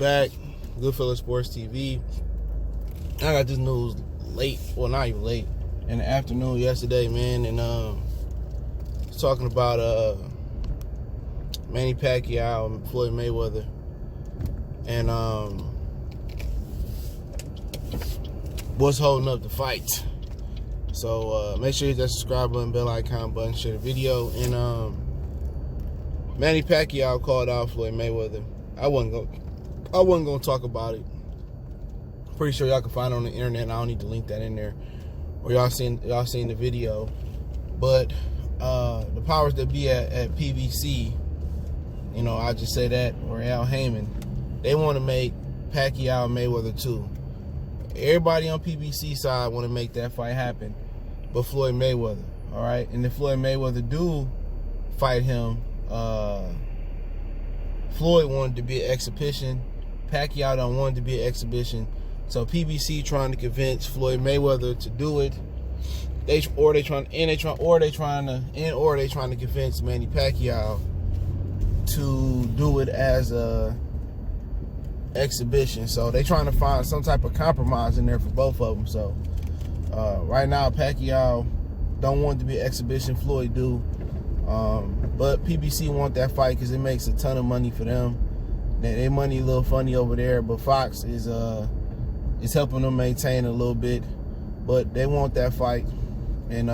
back. Goodfellas Sports TV. I got this news late, well, not even late, in the afternoon yesterday, man, and talking about Manny Pacquiao and Floyd Mayweather, and what's holding up the fight. So make sure you hit that subscribe button, bell icon button, share the video. And Manny Pacquiao called out Floyd Mayweather. I wasn't gonna talk about it. Pretty sure y'all can find it on the internet, and I don't need to link that in there, or y'all seen the video. But the powers that be at PBC, you know, I just say that, or Al Heyman, they want to make Pacquiao and Mayweather too. Everybody on PBC side want to make that fight happen, but Floyd Mayweather, all right? And if Floyd Mayweather do fight him, Floyd wanted to be an exhibition. Pacquiao don't want it to be an exhibition. So PBC trying to convince Floyd Mayweather to do it. They trying to convince Manny Pacquiao to do it as a exhibition. So they trying to find some type of compromise in there for both of them. So right now Pacquiao don't want it to be an exhibition. Floyd do. But PBC want that fight because it makes a ton of money for them. Their money a little funny over there, but Fox is helping them maintain a little bit. But they want that fight, and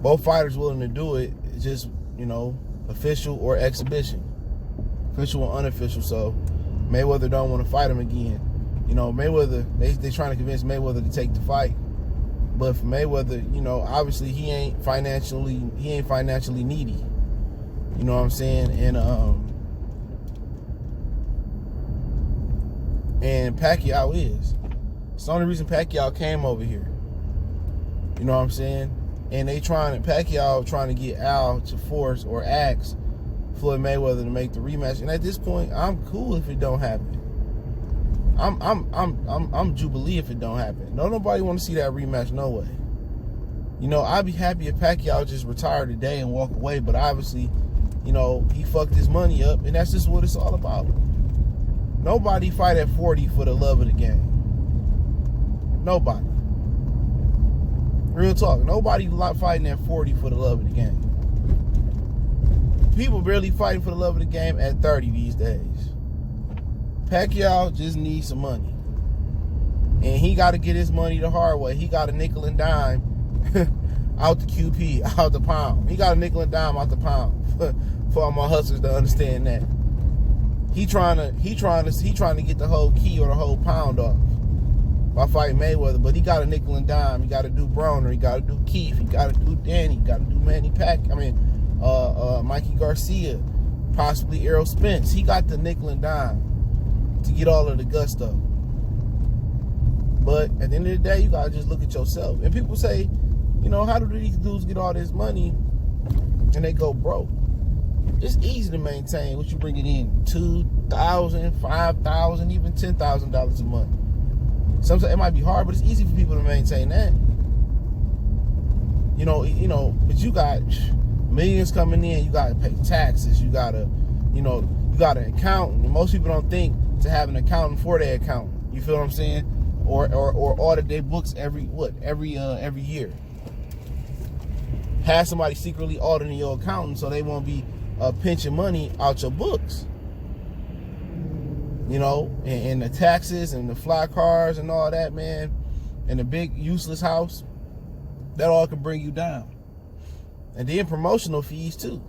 both fighters willing to do it. It's just, you know, official or exhibition, official or unofficial. So Mayweather don't want to fight him again. You know, Mayweather, they trying to convince Mayweather to take the fight. But for Mayweather, you know, obviously he ain't financially needy. You know what I'm saying? And Pacquiao is. It's the only reason Pacquiao came over here. You know what I'm saying? And Pacquiao trying to get Al to force or ask Floyd Mayweather to make the rematch. And at this point, I'm cool if it don't happen. I'm Jubilee if it don't happen. Nobody want to see that rematch, no way. You know, I'd be happy if Pacquiao just retired today and walk away, but obviously, you know, he fucked his money up, and that's just what it's all about. Nobody fight at 40 for the love of the game. Nobody. Real talk. Nobody fighting at 40 for the love of the game. People barely fighting for the love of the game at 30 these days. Pacquiao just needs some money. And he got to get his money the hard way. He got a nickel and dime out the QP, out the pound. He got a nickel and dime out the pound for all my hustlers to understand that. He trying to get the whole key or the whole pound off by fighting Mayweather, but he got a nickel and dime. He got to do Broner, he got to do Keith, he got to do Danny, he got to do Manny Mikey Garcia, possibly Errol Spence. He got the nickel and dime to get all of the gusto. But at the end of the day, you gotta just look at yourself. And people say, you know, how do these dudes get all this money and they go broke? It's easy to maintain what you bringing in $2,000, $5,000, even $10,000 a month. Sometimes it might be hard, but it's easy for people to maintain that. You know, but you got millions coming in. You got to pay taxes. You got to, you got an accountant. Most people don't think to have an accountant for their accountant. You feel what I'm saying? Or audit their books every year. Have somebody secretly auditing your accountant so they won't be pinching money out your books. You know, and the taxes and the fly cars and all that, man, and the big useless house, that all can bring you down. And then promotional fees too.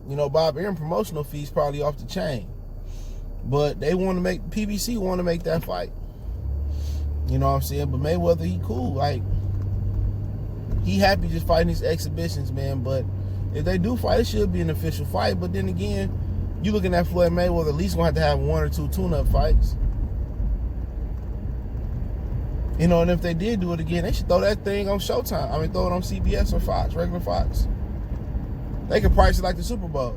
You know, Bob Aaron promotional fees probably off the chain. But PBC want to make that fight. You know what I'm saying? But Mayweather, he cool. Like, he happy just fighting these exhibitions, man. But if they do fight, it should be an official fight. But then again, you looking at Floyd Mayweather, at least gonna have one or two tune-up fights. You know, and if they did do it again, they should throw that thing on Showtime. I mean, throw it on CBS or Fox, regular Fox. They could price it like the Super Bowl.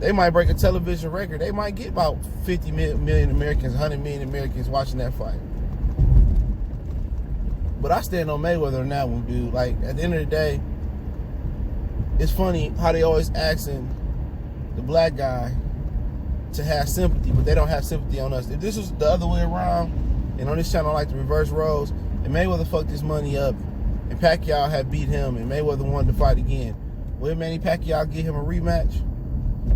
They might break a television record. They might get about 50 million Americans, 100 million Americans watching that fight. But I stand on Mayweather on that one, dude. Like, at the end of the day, it's funny how they always asking the black guy to have sympathy, but they don't have sympathy on us. If this was the other way around, and on this channel I like to reverse roles, and Mayweather fucked his money up, and Pacquiao had beat him, and Mayweather wanted to fight again, would Manny Pacquiao give him a rematch?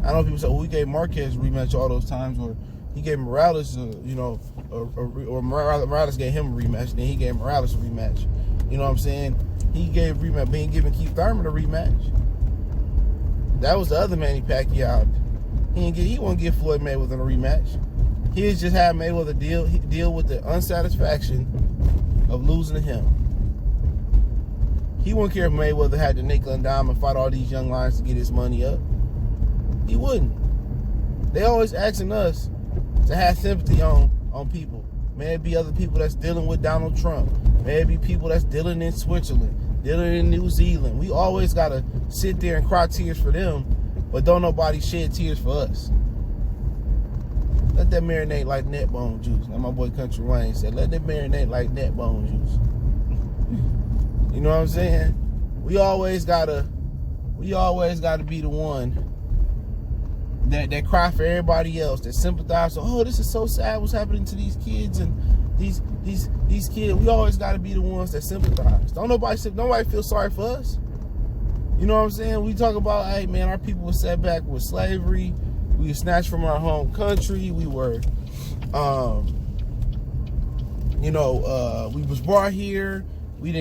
I know people say, well, we gave Marquez a rematch all those times, or he gave Morales, or Morales gave him a rematch, then he gave Morales a rematch. You know what I'm saying? He gave rematch, being giving Keith Thurman a rematch. That was the other Manny Pacquiao. He wouldn't give Floyd Mayweather a rematch. He just had Mayweather deal with the unsatisfaction of losing to him. He wouldn't care if Mayweather had to nickel and dime and fight all these young lions to get his money up. He wouldn't. They always asking us to have sympathy on people. May it be other people that's dealing with Donald Trump. May it be people that's dealing in Switzerland, dealing in New Zealand. We always got to sit there and cry tears for them, but don't nobody shed tears for us. Let that marinate like net bone juice. Now my boy Country Wayne said, let that marinate like net bone juice. You know what I'm saying? We always gotta be the one that cry for everybody else, that sympathize. Oh, this is so sad what's happening to these kids and these kids. We always gotta be the ones that sympathize. Nobody feel sorry for us. You know what I'm saying? We talk about, hey man, our people were set back with slavery. We were snatched from our home country. We were, we was brought here. We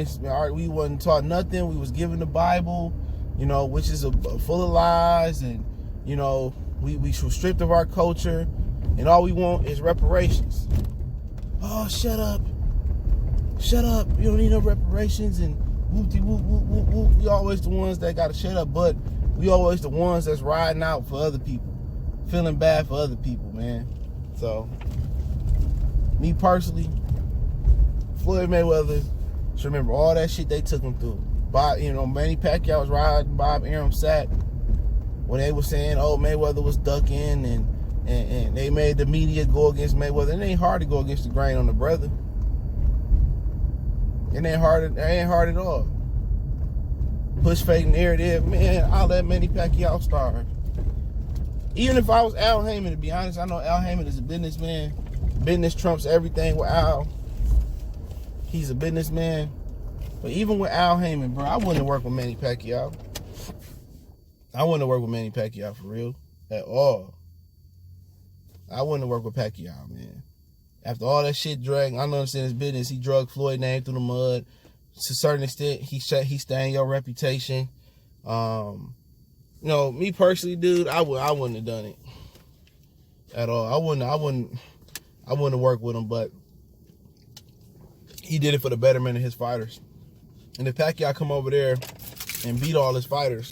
wasn't taught nothing. We was given the Bible, which is full of lies, and we were stripped of our culture, and all we want is reparations. Oh, shut up! You don't need no reparations, and whoop whoop whoop whoop whoop. We always the ones that gotta shut up, but we always the ones that's riding out for other people, feeling bad for other people, man. So, me personally, Floyd Mayweather should remember all that shit they took him through. Manny Pacquiao was riding Bob Arum's sack when they were saying, oh, Mayweather was ducking, and they made the media go against Mayweather. It ain't hard to go against the grain on the brother. It ain't hard at all. Push fake narrative, man, I'll let Manny Pacquiao starve. Even if I was Al Heyman, to be honest, I know Al Heyman is a businessman. Business trumps everything with Al. He's a businessman. But even with Al Heyman, bro, I wouldn't work with Manny Pacquiao. I wouldn't work with Manny Pacquiao for real. At all. I wouldn't work with Pacquiao, man. After all that shit dragged, I understand his business. He drugged Floyd's name through the mud. To a certain extent, he stained your reputation. Me personally, dude, I wouldn't have done it at all. I wouldn't have worked with him, but he did it for the betterment of his fighters. And if Pacquiao come over there and beat all his fighters,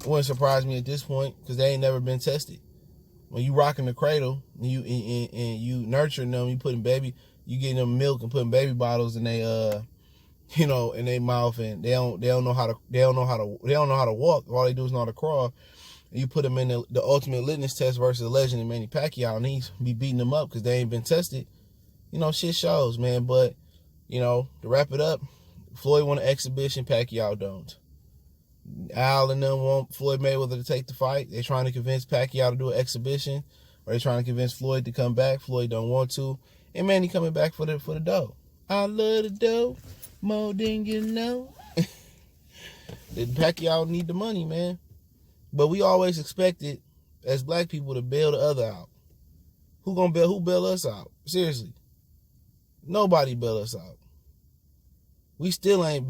it wouldn't surprise me at this point, because they ain't never been tested. When you rocking the cradle and you nurturing them, you getting them milk and putting baby bottles in they in their mouth, and they don't know how to walk. All they do is know how to crawl. And you put them in the ultimate litmus test versus the legend of Manny Pacquiao, and he's be beating them up because they ain't been tested. Shit shows, man. But to wrap it up, Floyd want an exhibition, Pacquiao don't. Al and them want Floyd Mayweather to take the fight. They're trying to convince Pacquiao to do an exhibition, or they're trying to convince Floyd to come back. Floyd don't want to, and Manny coming back for the dough. I love the dough more than you know. Pacquiao need the money, man. But we always expected, as black people, to bail the other out. Who bail us out? Seriously. Nobody bail us out. We still ain't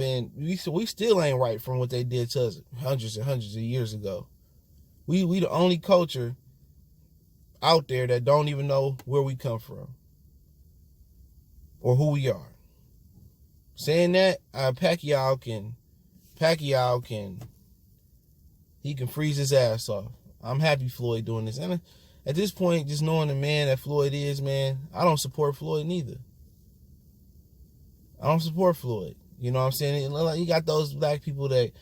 right from what they did to us hundreds and hundreds of years ago. We the only culture out there that don't even know where we come from or who we are. Saying that, Pacquiao can freeze his ass off. I'm happy Floyd doing this. And at this point, just knowing the man that Floyd is, man, I don't support Floyd neither. I don't support Floyd. You know what I'm saying? You got those black people that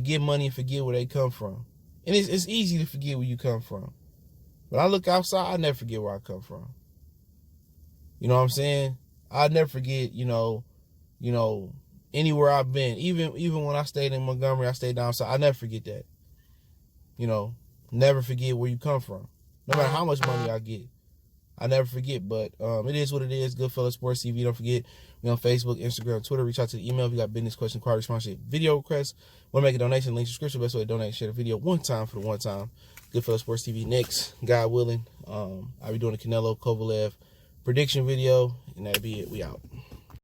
get money and forget where they come from. And it's easy to forget where you come from. But I look outside, I never forget where I come from. You know what I'm saying? I never forget, anywhere I've been. Even when I stayed in Montgomery, I stayed down south. I never forget that. Never forget where you come from. no matter how much money I get. I never forget, but it is what it is. Goodfellas Sports TV. Don't forget, we on Facebook, Instagram, Twitter. Reach out to the email if you got business, question, inquiry, sponsorship, video requests. Want to make a donation? Link subscription. Best way to donate. Share the video one time for the one time. Goodfellas Sports TV. Next, God willing, I'll be doing the Canelo Kovalev prediction video, and that'll be it. We out.